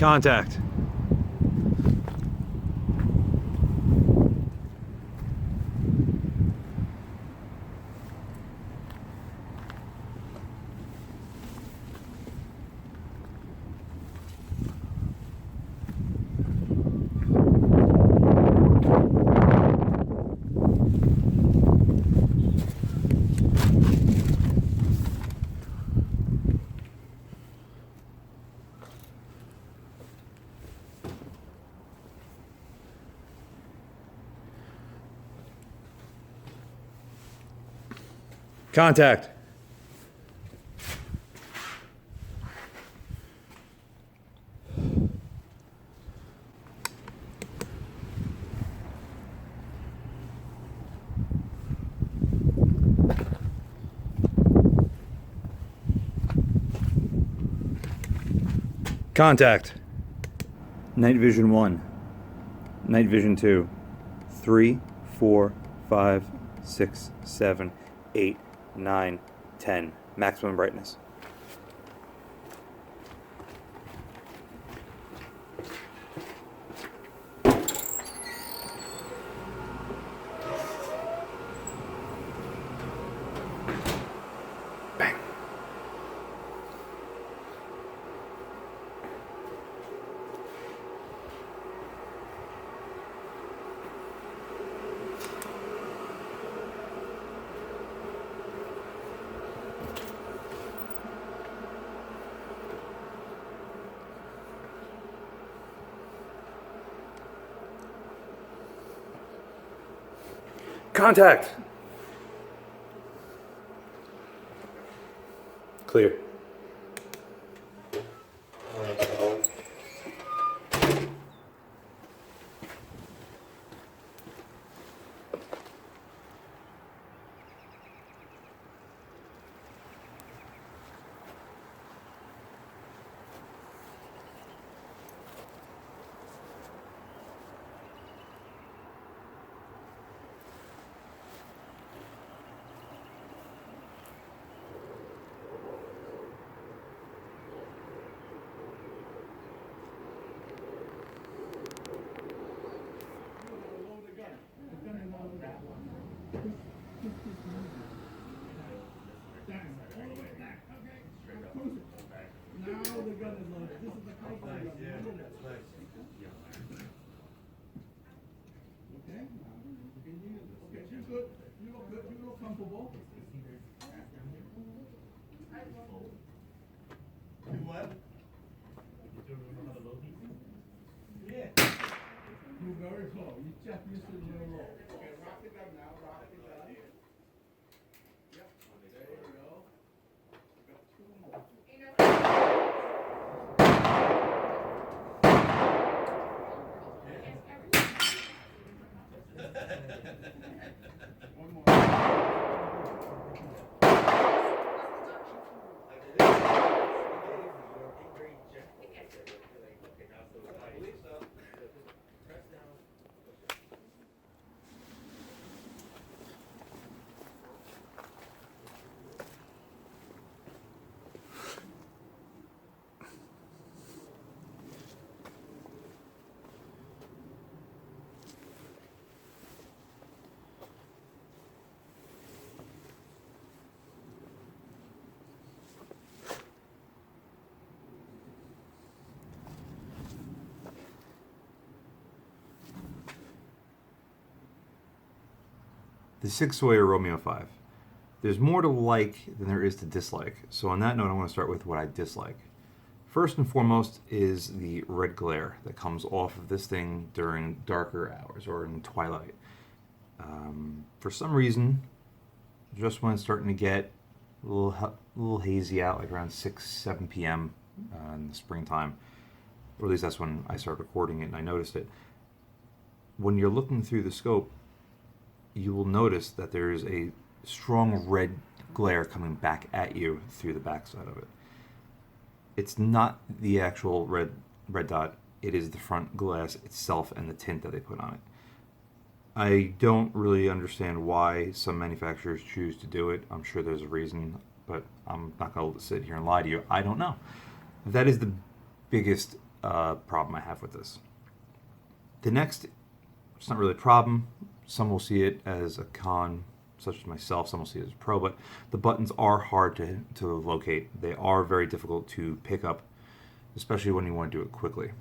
Contact. Contact. Contact. Night vision 1. Night vision 2. 3, 4, 5, 6, 7, 8, 9, 10. Maximum brightness. Bang. Contact. Clear. You're very slow. You just used to your roll. Okay, rock it up now. Rock it up. Yep. There you go. Got two more. One more. The Sig Romeo 5. There's more to like than there is to dislike. So on that note, I want to start with what I dislike. First and foremost is the red glare that comes off of this thing during darker hours or in twilight. For some reason, just when it's starting to get a little hazy out, like around 6, 7 p.m. In the springtime, or at least that's when I started recording it and I noticed it. When you're looking through the scope, you will notice that there is a strong red glare coming back at you through the backside of it. It's not the actual red dot, it is the front glass itself and the tint that they put on it. I don't really understand why some manufacturers choose to do it. I'm sure there's a reason, but I'm not going to sit here and lie to you. I don't know. That is the biggest problem I have with this. The next, it's not really a problem. Some will see it as a con, such as myself. Some will see it as a pro, but the buttons are hard to locate. They are very difficult to pick up, especially when you want to do it quickly.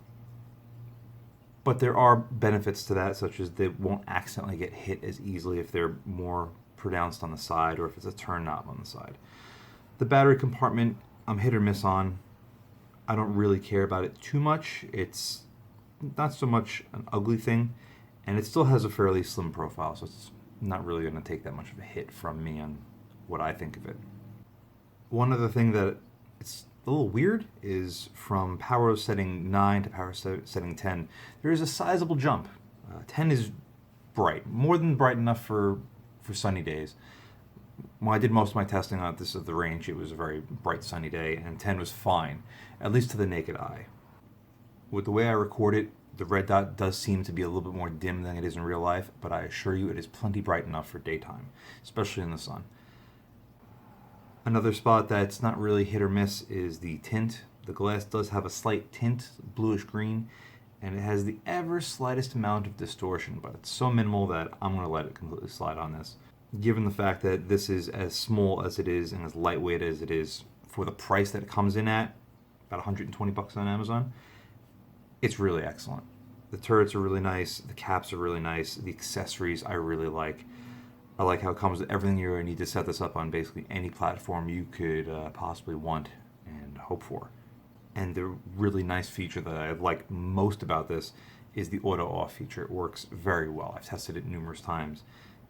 But there are benefits to that, such as they won't accidentally get hit as easily if they're more pronounced on the side or if it's a turn knob on the side. The battery compartment, I'm hit or miss on. I don't really care about it too much. It's not so much an ugly thing, and it still has a fairly slim profile, so it's not really going to take that much of a hit from me on what I think of it. One other thing that it's a little weird is from power setting 9 to power setting 10, there is a sizable jump. 10 is bright, more than bright enough for sunny days. When I did most of my testing on this at the range, it was a very bright sunny day, and 10 was fine, at least to the naked eye. With the way I record it, the red dot does seem to be a little bit more dim than it is in real life, but I assure you it is plenty bright enough for daytime, especially in the sun. Another spot that's not really hit or miss is the tint. The glass does have a slight tint, bluish green, and it has the ever slightest amount of distortion, but it's so minimal that I'm going to let it completely slide on this. Given the fact that this is as small as it is and as lightweight as it is for the price that it comes in at, about $120 on Amazon, it's really excellent. The turrets are really nice, the caps are really nice, the accessories I really like. I like how it comes with everything you need to set this up on basically any platform you could possibly want and hope for. And the really nice feature that I like most about this is the auto off feature. It works very well. I've tested it numerous times,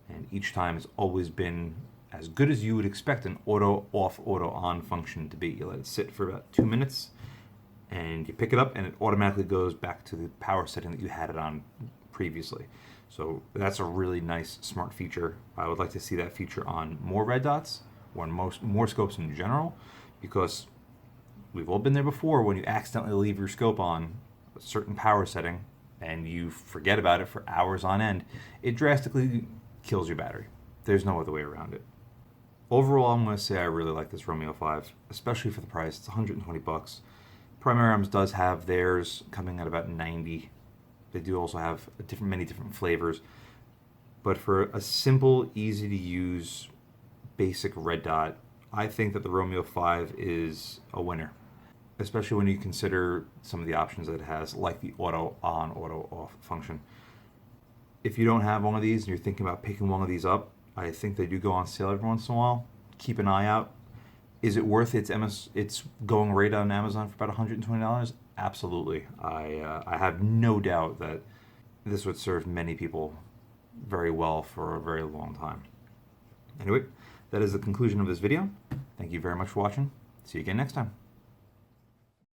and each time it's always been as good as you would expect an auto off, auto on function to be. You let it sit for about 2 minutes, and you pick it up, and it automatically goes back to the power setting that you had it on previously. So that's a really nice, smart feature. I would like to see that feature on more red dots, or on more scopes in general, because we've all been there before when you accidentally leave your scope on a certain power setting and you forget about it for hours on end. It drastically kills your battery. There's no other way around it. Overall, I'm going to say I really like this Romeo 5, especially for the price. It's $120. Primary Arms does have theirs coming at about $90. They do also have many different flavors. But for a simple, easy to use, basic red dot, I think that the Romeo 5 is a winner, especially when you consider some of the options that it has, like the auto on, auto off function. If you don't have one of these and you're thinking about picking one of these up, I think they do go on sale every once in a while. Keep an eye out. Is it worth its going rate on Amazon for about $120? Absolutely. I have no doubt that this would serve many people very well for a very long time. Anyway, that is the conclusion of this video. Thank you very much for watching. See you again next time.